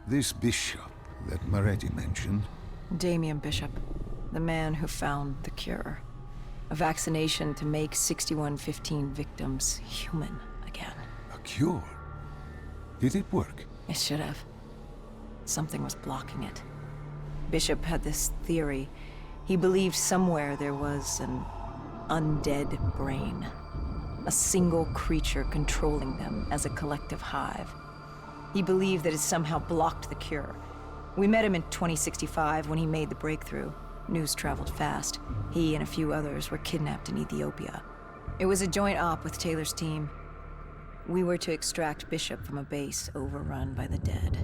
This bishop that Moretti mentioned. Damien Bishop, the man who found the cure. A vaccination to make 6115 victims human again. A cure? Did it work? It should have. Something was blocking it. Bishop had this theory. He believed somewhere there was an undead brain. A single creature controlling them as a collective hive. He believed that it somehow blocked the cure. We met him in 2065 when he made the breakthrough. News traveled fast. He and a few others were kidnapped in Ethiopia. It was a joint op with Taylor's team. We were to extract Bishop from a base overrun by the dead.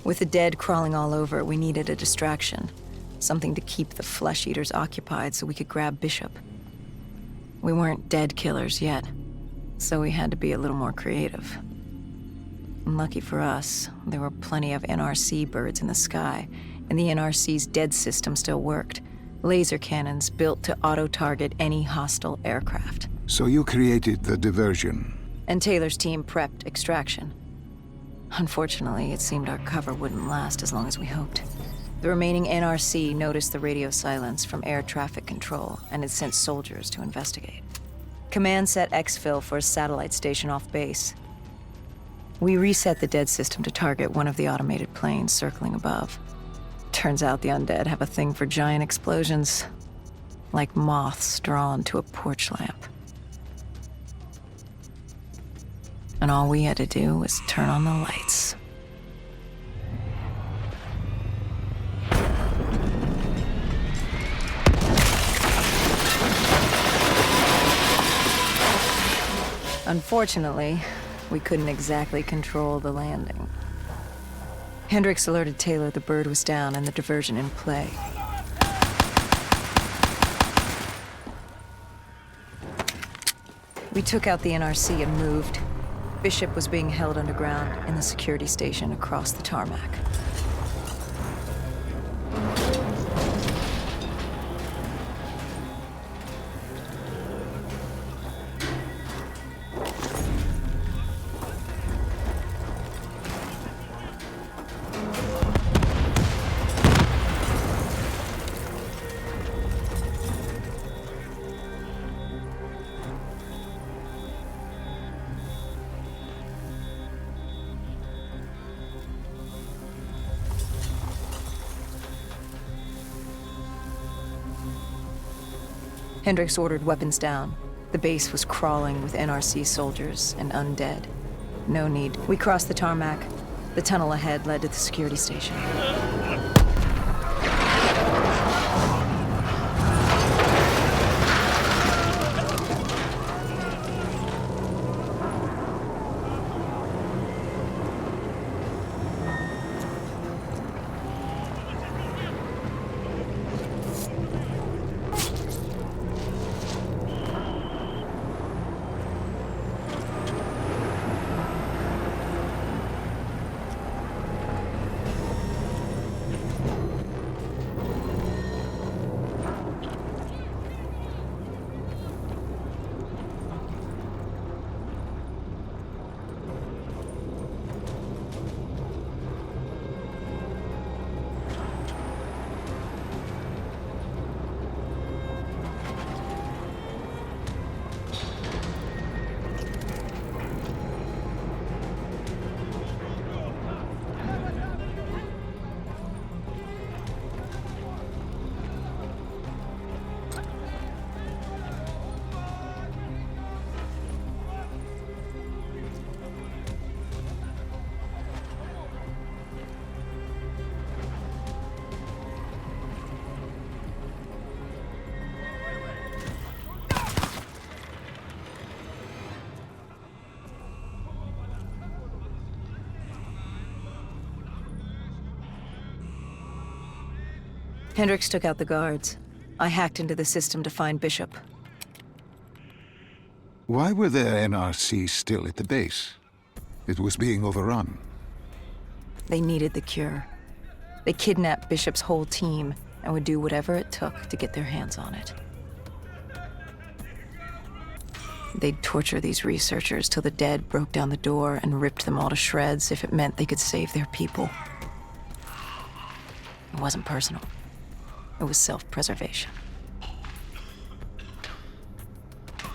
With the dead crawling all over, we needed a distraction. Something to keep the flesh eaters occupied so we could grab Bishop. We weren't dead killers yet, so we had to be a little more creative. Lucky for us, there were plenty of NRC birds in the sky, and the NRC's dead system still worked. Laser cannons built to auto-target any hostile aircraft. So you created the diversion. And Taylor's team prepped extraction. Unfortunately, it seemed our cover wouldn't last as long as we hoped. The remaining NRC noticed the radio silence from air traffic control, and had sent soldiers to investigate. Command set exfil for a satellite station off base. We reset the dead system to target one of the automated planes circling above. Turns out the undead have a thing for giant explosions, like moths drawn to a porch lamp. And all we had to do was turn on the lights. Unfortunately, we couldn't exactly control the landing. Hendricks alerted Taylor the bird was down and the diversion in play. We took out the NRC and moved. Bishop was being held underground in the security station across the tarmac. Hendricks ordered weapons down. The base was crawling with NRC soldiers and undead. No need. We crossed the tarmac. The tunnel ahead led to the security station. Hendricks took out the guards. I hacked into the system to find Bishop. Why were the NRC still at the base? It was being overrun. They needed the cure. They kidnapped Bishop's whole team and would do whatever it took to get their hands on it. They'd torture these researchers till the dead broke down the door and ripped them all to shreds if it meant they could save their people. It wasn't personal. It was self-preservation.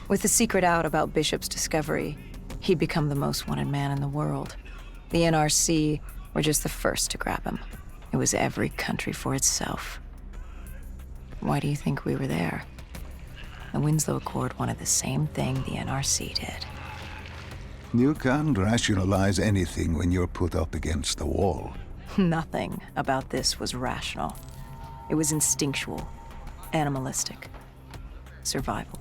With the secret out about Bishop's discovery, he'd become the most wanted man in the world. The NRC were just the first to grab him. It was every country for itself. Why do you think we were there? The Winslow Accord wanted the same thing the NRC did. You can't rationalize anything when you're put up against the wall. Nothing about this was rational. It was instinctual, animalistic, survival.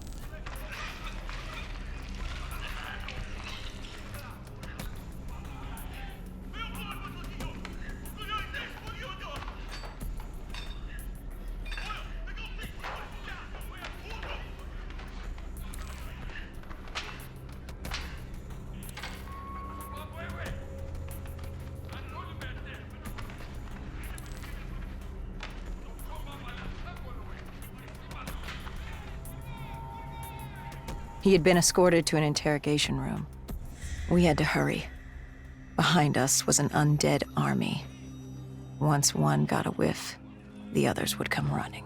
He had been escorted to an interrogation room. We had to hurry. Behind us was an undead army. Once one got a whiff, the others would come running.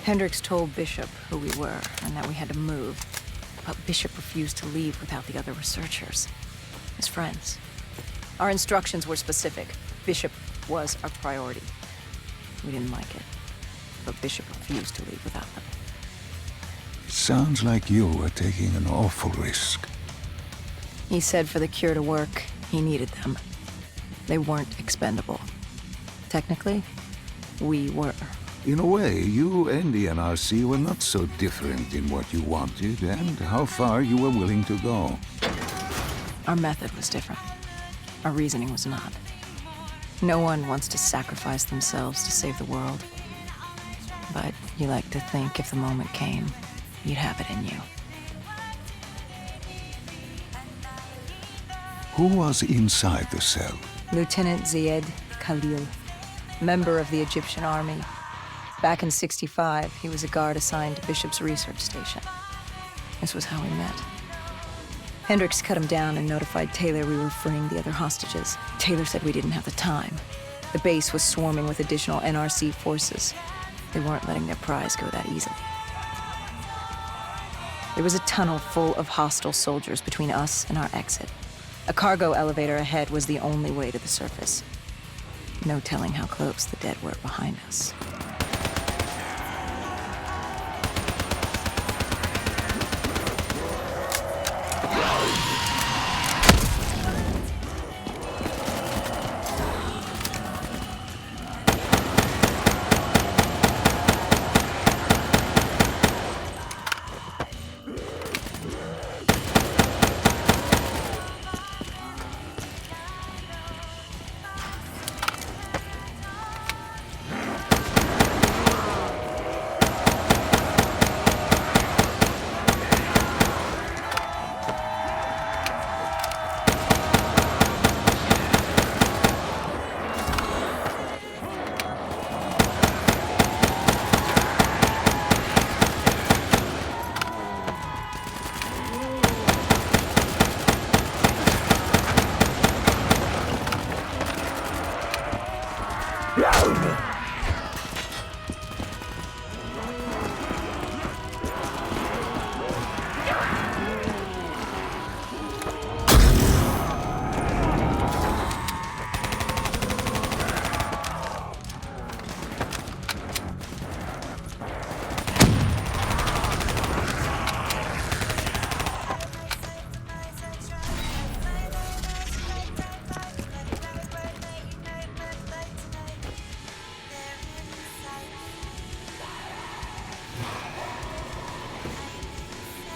Hendricks told Bishop who we were and that we had to move, but Bishop refused to leave without the other researchers, his friends. Our instructions were specific. Bishop was our priority. We didn't like it, but Bishop refused to leave without them. Sounds like you were taking an awful risk. He said for the cure to work, he needed them. They weren't expendable. Technically, we were. In a way, you and the NRC were not so different in what you wanted and how far you were willing to go. Our method was different. Our reasoning was not. No one wants to sacrifice themselves to save the world. But you like to think if the moment came, you'd have it in you. Who was inside the cell? Lieutenant Zayed Khalil, member of the Egyptian army. Back in '65, he was a guard assigned to Bishop's research station. This was how we met. Hendricks cut him down and notified Taylor we were freeing the other hostages. Taylor said we didn't have the time. The base was swarming with additional NRC forces. They weren't letting their prize go that easily. There was a tunnel full of hostile soldiers between us and our exit. A cargo elevator ahead was the only way to the surface. No telling how close the dead were behind us.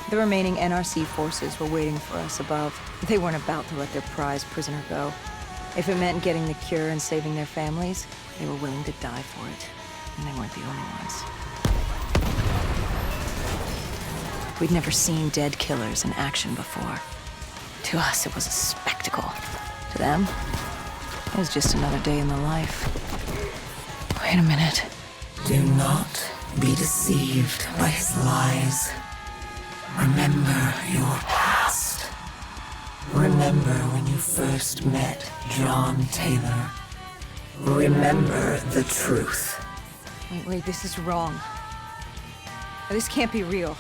The remaining NRC forces were waiting for us above. They weren't about to let their prize prisoner go. If it meant getting the cure and saving their families, they were willing to die for it. And they weren't the only ones. We'd never seen dead killers in action before. To us, it was a spectacle. To them, it was just another day in the life. Wait a minute. Do not be deceived by his lies. Remember your past. Remember when you first met John Taylor. Remember the truth. Wait, this is wrong. This can't be real.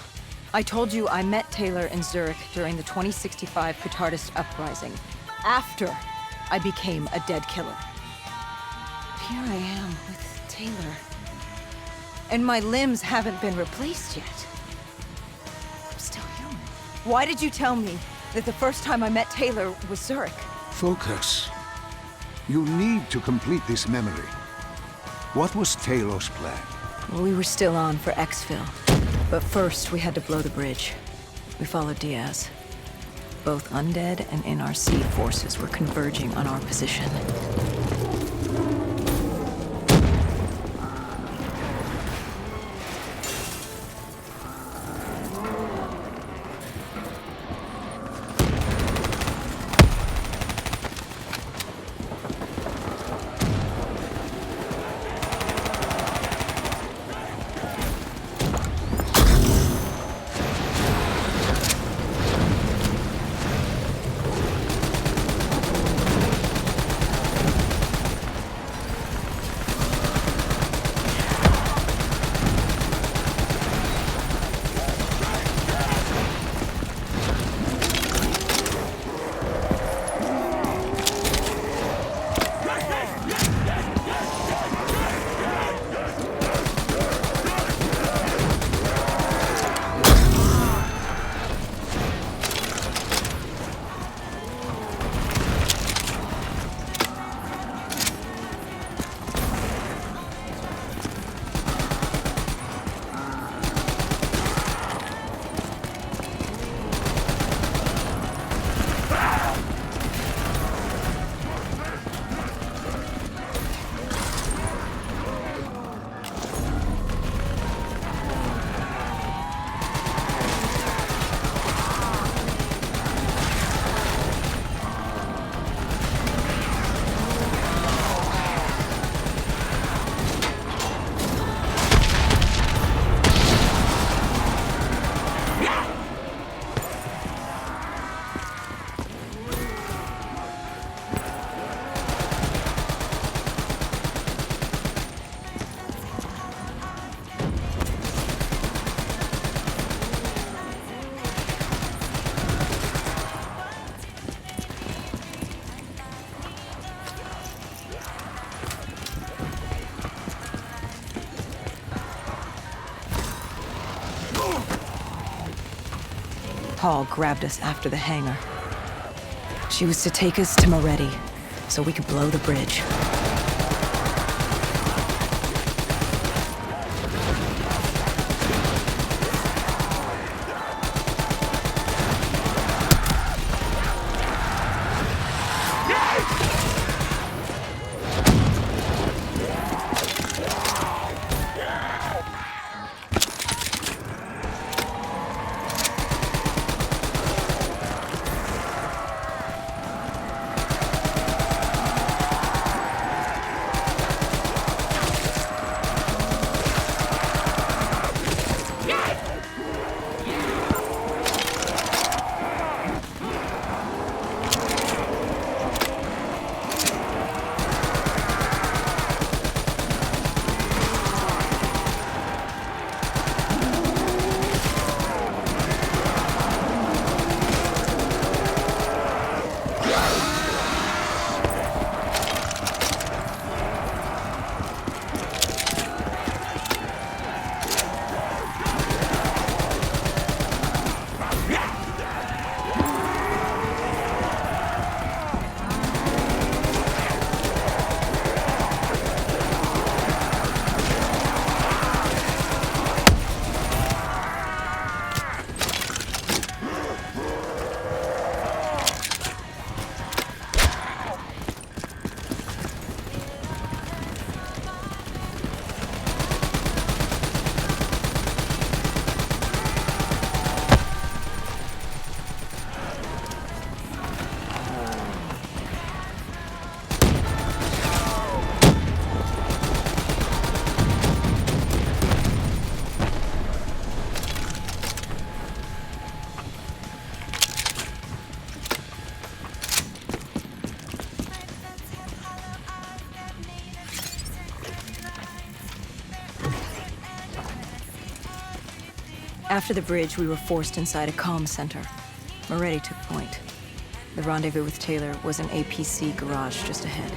I told you I met Taylor in Zurich during the 2065 Petardist Uprising, after I became a dead killer. Here I am with Taylor. And my limbs haven't been replaced yet. I'm still human. Why did you tell me that the first time I met Taylor was Zurich? Focus. You need to complete this memory. What was Taylor's plan? Well, we were still on for exfil. But first, we had to blow the bridge. We followed Diaz. Both undead and NRC forces were converging on our position. Paul grabbed us after the hangar. She was to take us to Moretti, so we could blow the bridge. After the bridge, we were forced inside a comm center. Moretti took point. The rendezvous with Taylor was an APC garage just ahead.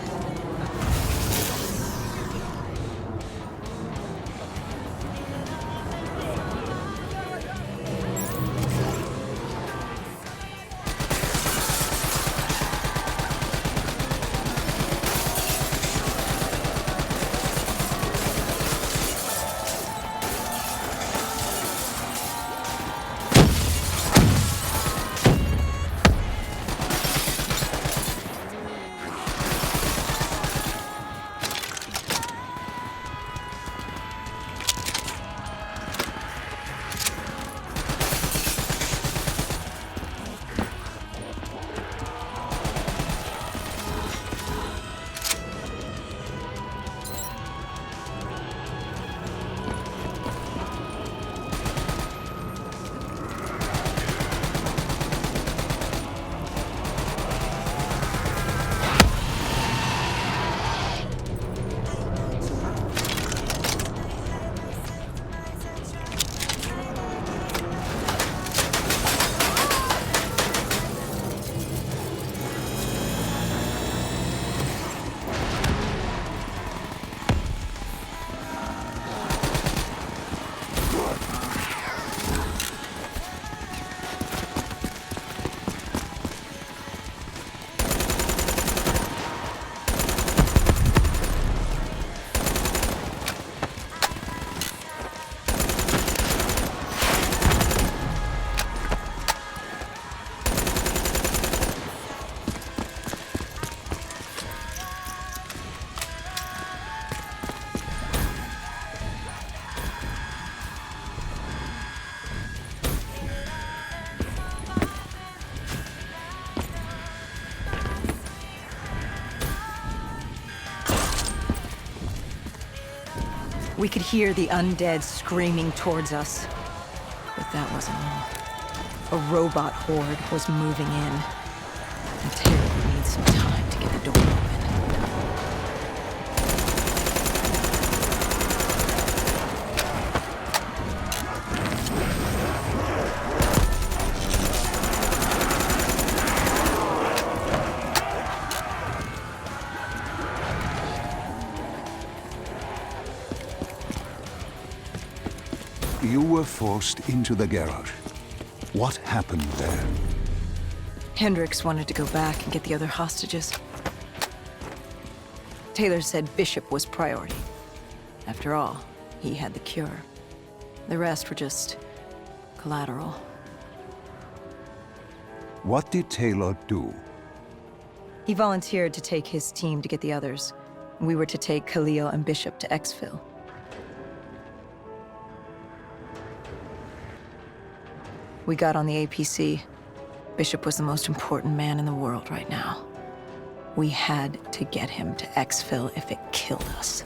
We could hear the undead screaming towards us. But that wasn't all. A robot horde was moving in. And Taylor would need some time to get the door open. You were forced into the garage. What happened there? Hendricks wanted to go back and get the other hostages. Taylor said Bishop was priority. After all, he had the cure. The rest were just collateral. What did Taylor do? He volunteered to take his team to get the others. We were to take Khalil and Bishop to exfil. We got on the APC. Bishop was the most important man in the world right now. We had to get him to exfil if it killed us.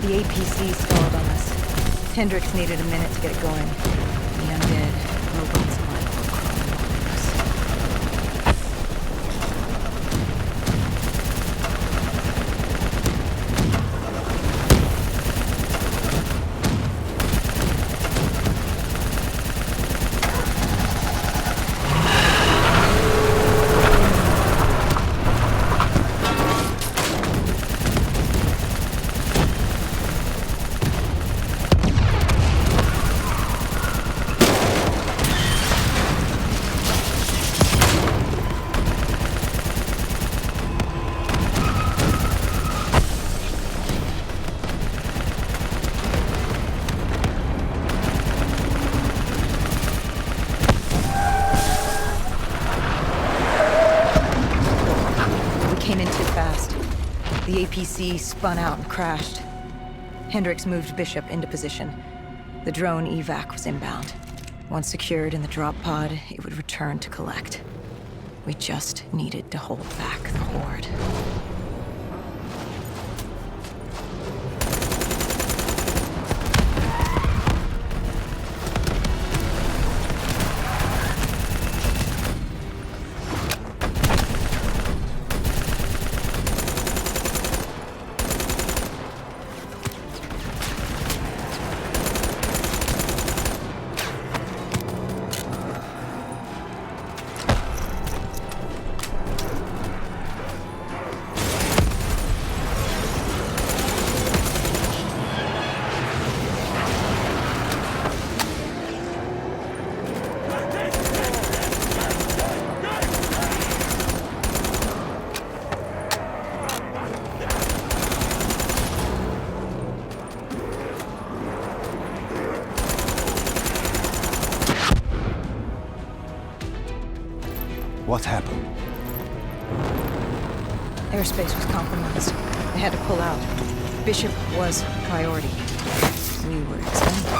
The APC stalled on us. Hendricks needed a minute to get it going. The undead robots alive were crawling over us. APC spun out and crashed. Hendricks moved Bishop into position. The drone evac was inbound. Once secured in the drop pod, it would return to collect. We just needed to hold back the Horde. What happened? Airspace was compromised. They had to pull out. Bishop was priority. We were expendable.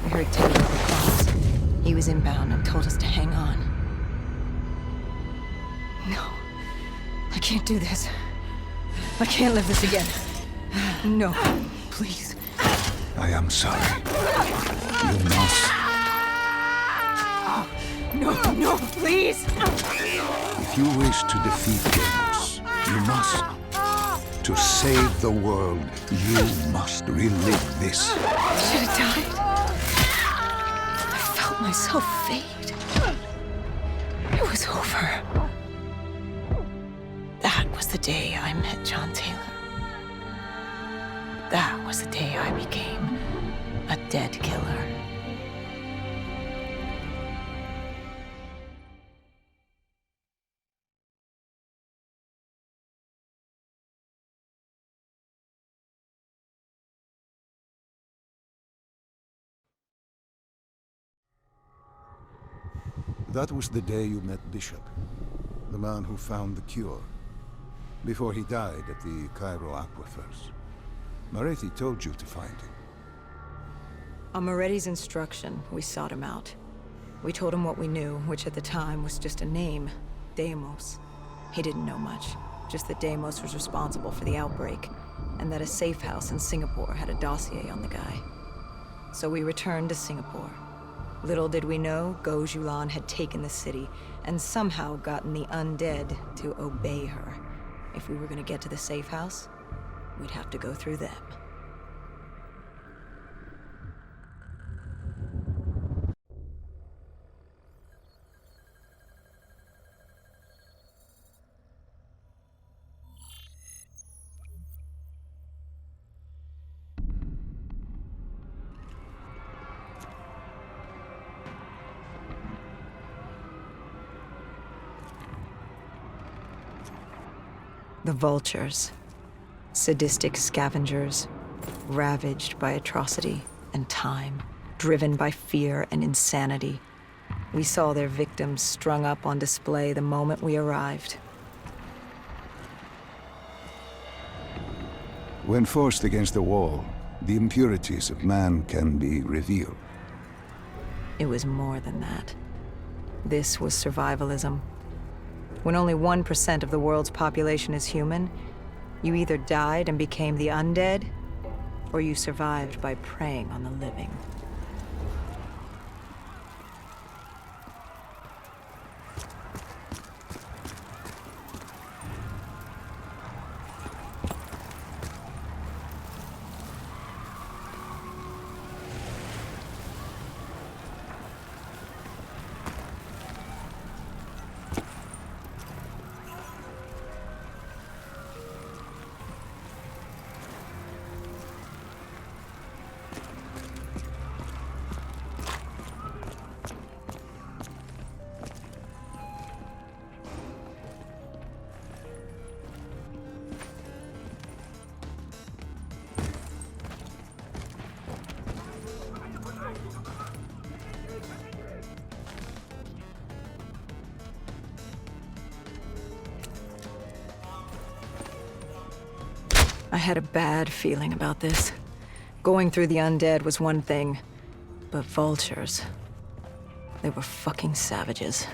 We heard Teddy over comms. He was inbound and told us to hang on. No. I can't do this. I can't live this again. No. Please. I am sorry. You must. No, please! If you wish to defeat Deimos, you must. To save the world, you must relive this. I should have died. I felt myself fade. It was over. That was the day I met John Taylor. That was the day I became a dead killer. That was the day you met Bishop, the man who found the cure, before he died at the Cairo aquifers. Moretti told you to find him. On Moretti's instruction, we sought him out. We told him what we knew, which at the time was just a name, Deimos. He didn't know much, just that Deimos was responsible for the outbreak, and that a safe house in Singapore had a dossier on the guy. So we returned to Singapore. Little did we know, Gojulan had taken the city, and somehow gotten the undead to obey her. If we were gonna get to the safe house, we'd have to go through them. The vultures, sadistic scavengers, ravaged by atrocity and time, driven by fear and insanity. We saw their victims strung up on display the moment we arrived. When forced against the wall, the impurities of man can be revealed. It was more than that. This was survivalism. When only 1% of the world's population is human, you either died and became the undead, or you survived by preying on the living. I had a bad feeling about this. Going through the undead was one thing, but vultures... they were fucking savages.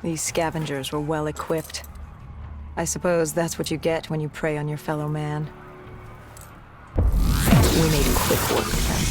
These scavengers were well equipped. I suppose that's what you get when you prey on your fellow man. We made quick work of them.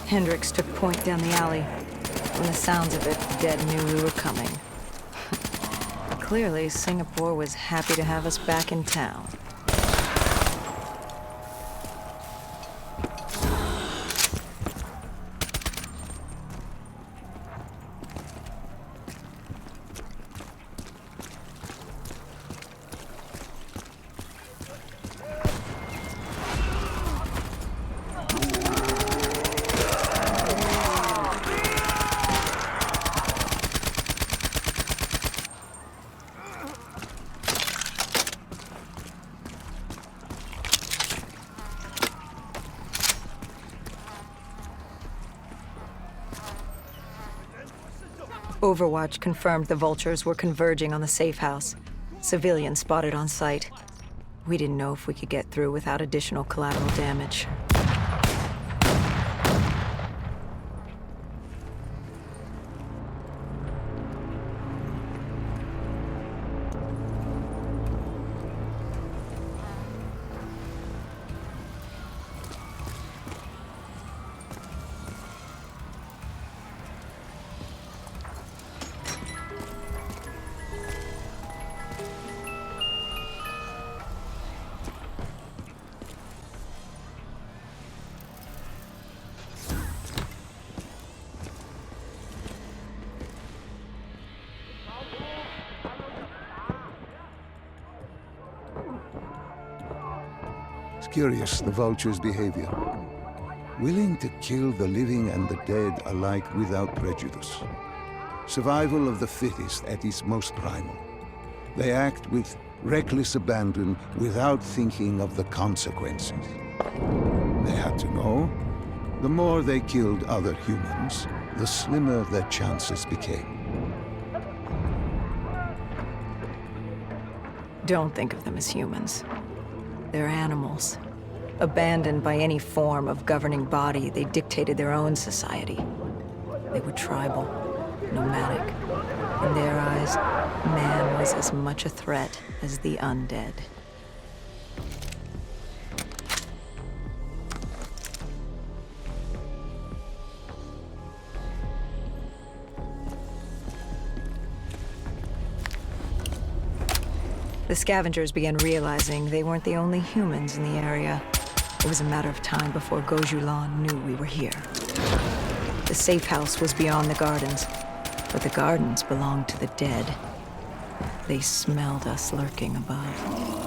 Hendricks took point down the alley. From the sounds of it, the dead knew we were coming. Clearly, Singapore was happy to have us back in town. Overwatch confirmed the vultures were converging on the safe house. Civilians spotted on site. We didn't know if we could get through without additional collateral damage. It's curious, the vulture's behavior. Willing to kill the living and the dead alike without prejudice. Survival of the fittest at its most primal. They act with reckless abandon without thinking of the consequences. They had to know. The more they killed other humans, the slimmer their chances became. Don't think of them as humans. They're animals. Abandoned by any form of governing body, they dictated their own society. They were tribal, nomadic. In their eyes, man was as much a threat as the undead. The scavengers began realizing they weren't the only humans in the area. It was a matter of time before Gojulan knew we were here. The safe house was beyond the gardens, but the gardens belonged to the dead. They smelled us lurking above.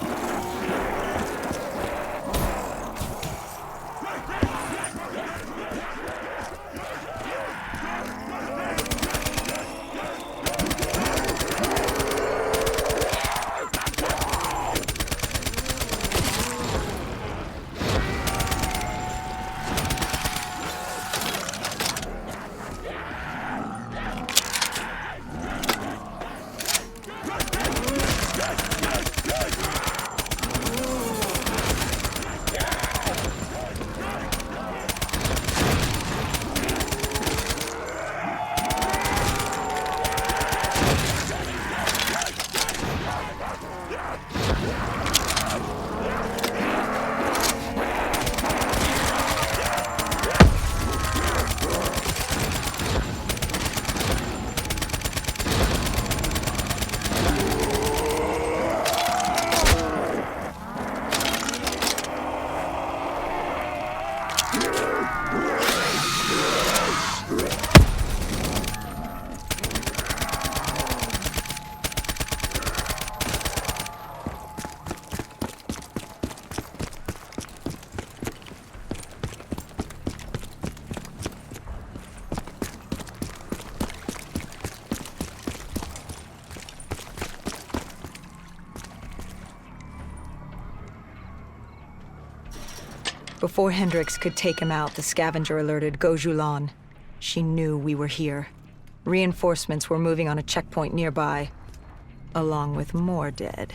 Before Hendricks could take him out, the scavenger alerted Gojulan. She knew we were here. Reinforcements were moving on a checkpoint nearby, along with more dead.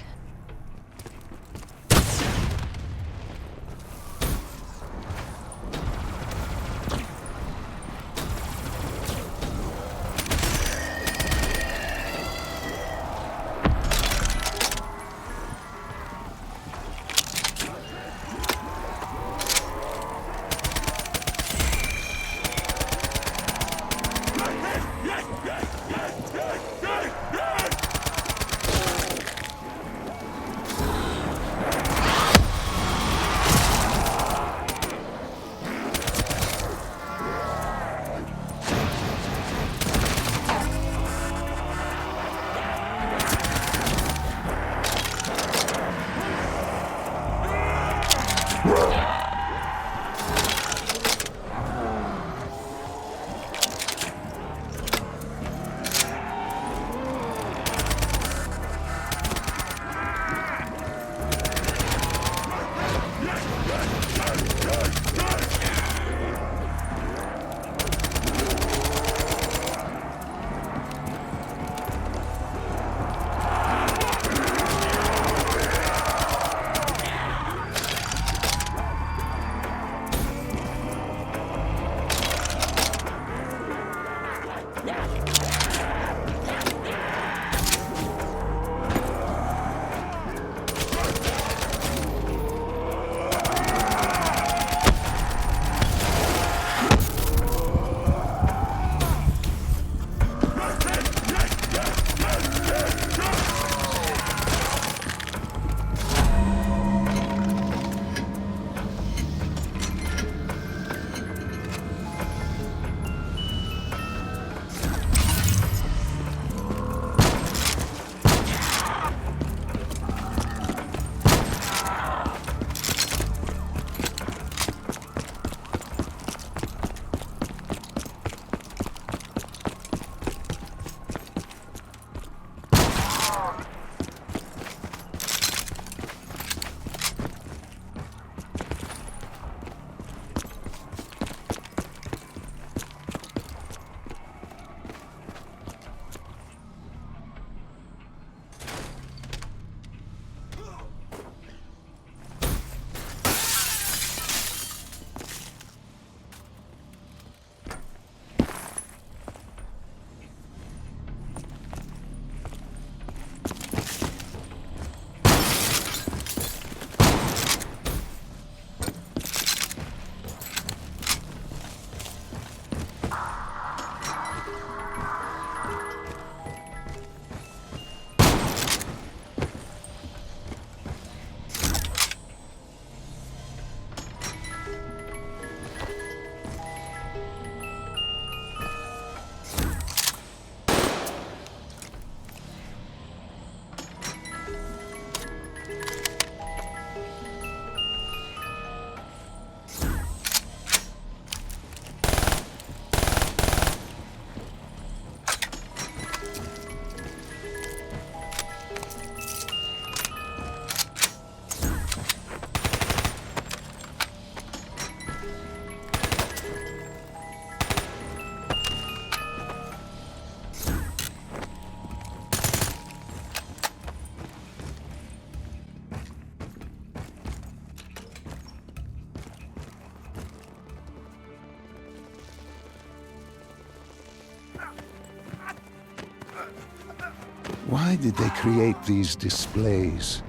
Why did they create these displays?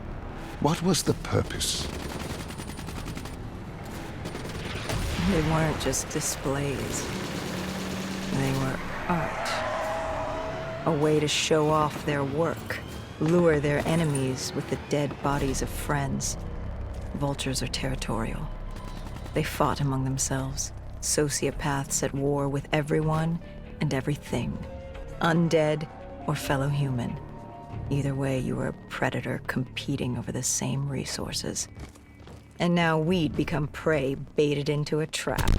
What was the purpose? They weren't just displays. They were art. A way to show off their work, lure their enemies with the dead bodies of friends. Vultures are territorial. They fought among themselves, sociopaths at war with everyone and everything, undead or fellow human. Either way, you were a predator competing over the same resources. And now we'd become prey baited into a trap.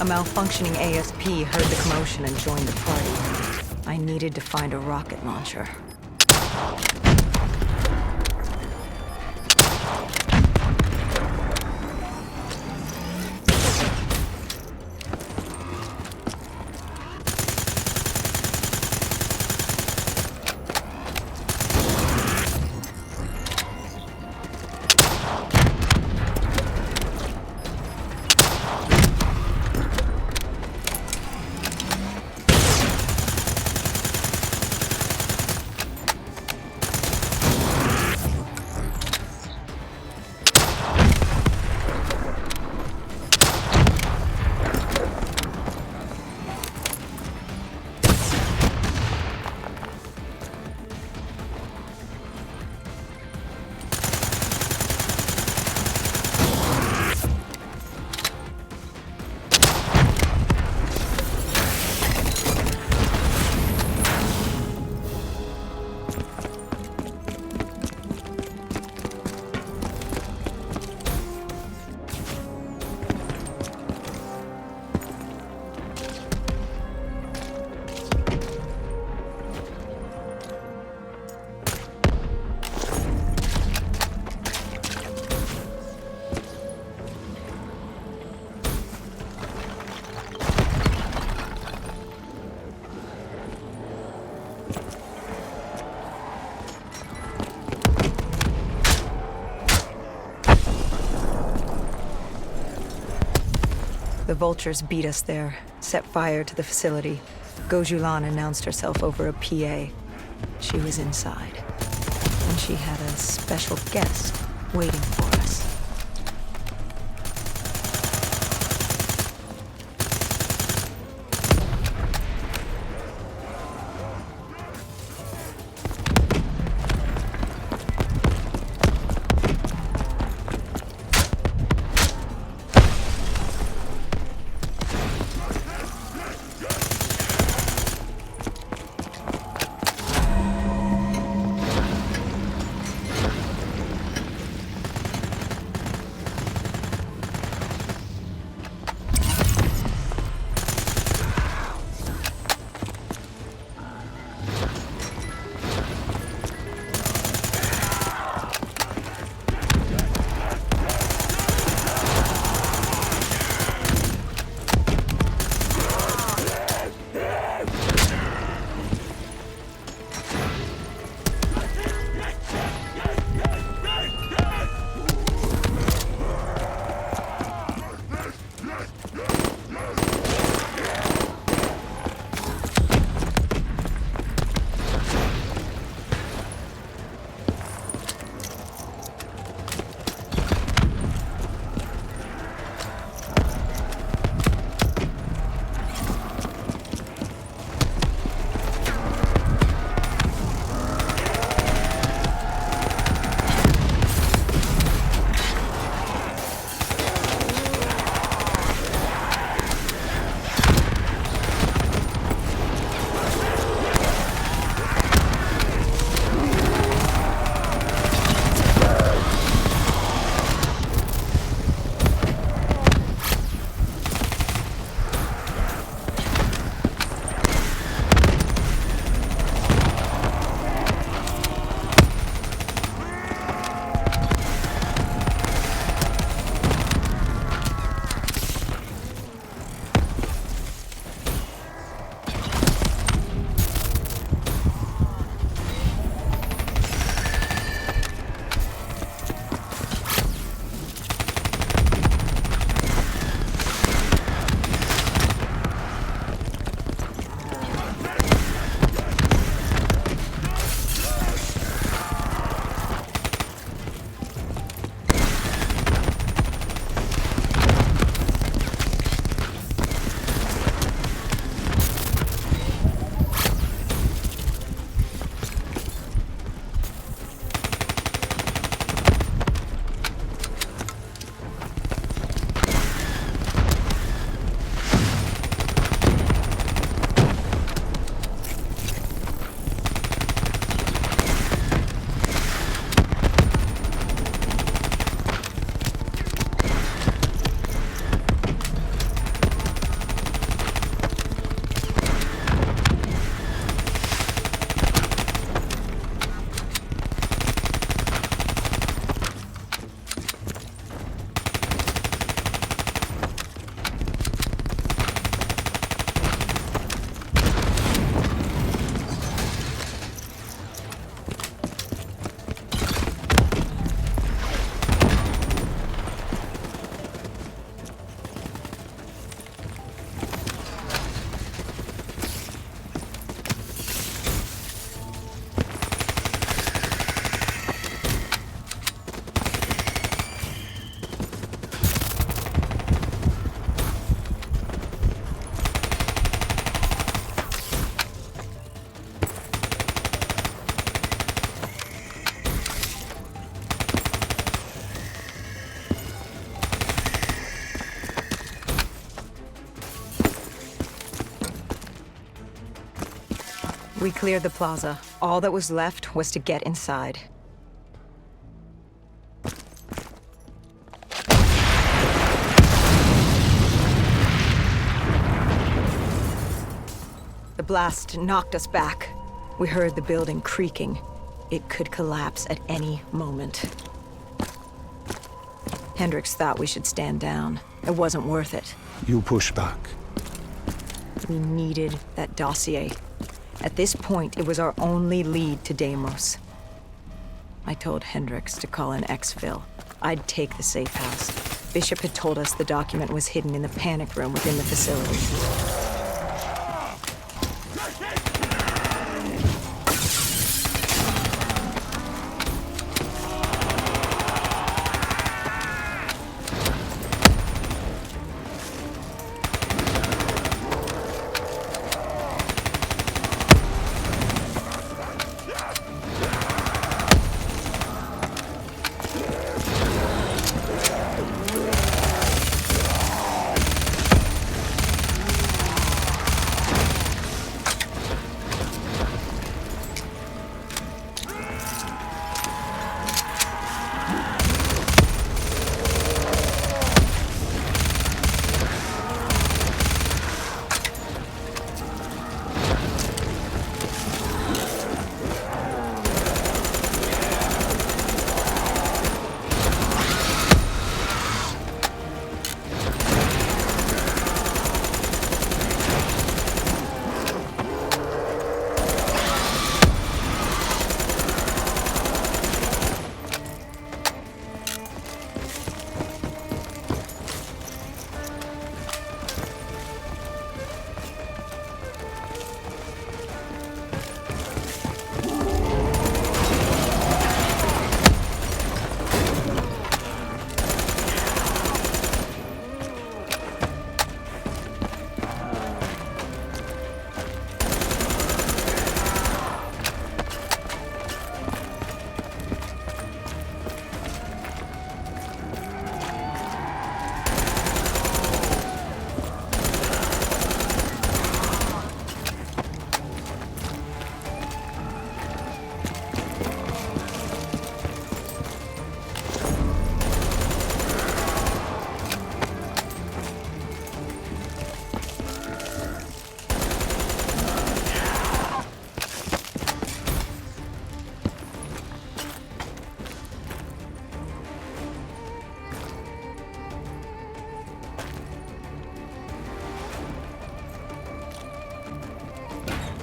malfunctioning ASP heard the commotion and joined the party. I needed to find a rocket launcher. The vultures beat us there, set fire to the facility. Gojulan announced herself over a PA. She was inside, and she had a special guest waiting for us. We cleared the plaza. All that was left was to get inside. The blast knocked us back. We heard the building creaking. It could collapse at any moment. Hendricks thought we should stand down. It wasn't worth it. You push back. We needed that dossier. At this point, it was our only lead to Deimos. I told Hendricks to call in exfil. I'd take the safe house. Bishop had told us the document was hidden in the panic room within the facility.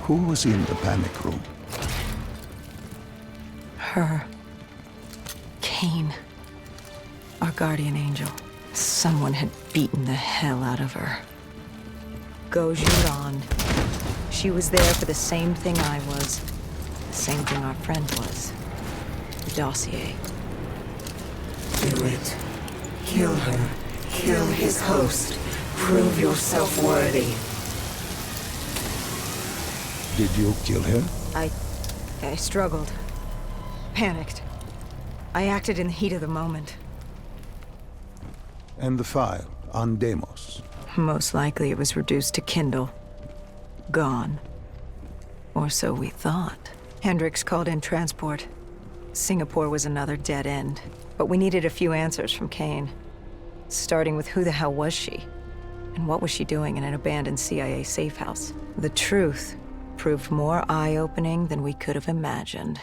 Who was in the panic room? Her. Kane. Our guardian angel. Someone had beaten the hell out of her. Gojuran. She was there for the same thing I was. The same thing our friend was. The dossier. Do it. Kill her. Kill his host. Prove yourself worthy. Did you kill her? I struggled. Panicked. I acted in the heat of the moment. And the file on Deimos? Most likely it was reduced to Kindle. Gone. Or so we thought. Hendricks called in transport. Singapore was another dead end. But we needed a few answers from Kane. Starting with who the hell was she? And what was she doing in an abandoned CIA safe house? The truth proved more eye-opening than we could have imagined.